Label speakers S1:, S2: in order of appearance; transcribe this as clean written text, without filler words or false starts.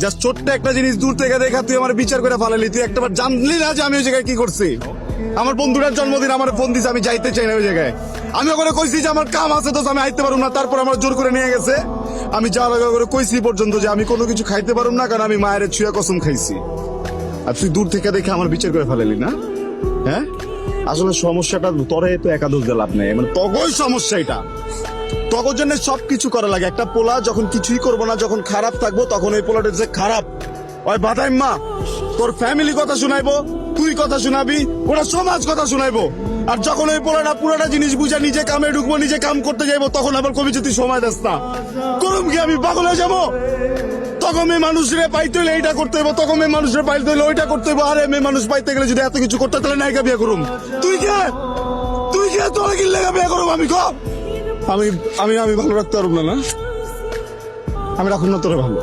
S1: Just ছোট্ট একটা জিনিস দূর থেকে দেখা তুই আমার বিচার করে ফালালি, তুই একটাবার জানলি না যে আমি ওই জায়গায় কি করছি। আমার বন্ধুটার জন্মদিন আমার ফোন দিছে, আমি যাইতে চাই না ওই জায়গায়। আমি ওখানে কইছি যে আমার কাম আছে তো আমি আইতে পারুম না, তারপর আমার জোর করে নিয়ে গেছে। আমি যাওয়ার আগে করে কইছি পর্যন্ত যে আমি কোনো কিছু খাইতে পারুম না, কারণ আমি মায়ের ছুঁয়া কসম খাইছি। আর তুই দূর থেকে দেখে আমার বিচার করে ফেলালি না। হ্যাঁ, আসলে সমস্যাটা তোরে তো একাদশ দিয়ে লাভ নেই, মানে তগই সমস্যা এটা। তখন জন্য সবকিছু করা লাগে। একটা পোলা যখন কিছুই করবো না, যখন খারাপ থাকবো, তখন ওই পোলাটা যে খারাপ ওই বাদাই মা তোর ফ্যামিলি কথা শুনাইবো, তুই কথা শুনাবি, ওরা সমাজ কথা শুনাইবো। আর যখন ওই পোলাটা পুরোটা জিনিস বুঝা নিজে কামে ঢুকবো, নিজে কাম করতে যাইবো, তখন আবার কবি যে তুই সময় দাস না, করুম কি আমি পাগল হয়ে যাবো। তখন মেয়ে মানুষরে পাইতে হলে এইটা করতে হইব, তখন মেয়ে মানুষরে পাইতে হলে ওইটা করতে হইব। আরে মেয়ে মানুষ পাইতে গেলে যদি এত কিছু করতে তাহলে নায়িকা বিয়ে করুম। তুই কে তোরা কি লেগা বিয়ে করুম আমি আমি আমি ভালো রাখতে পারব না। আমি রাখুন না তোরা ভালো।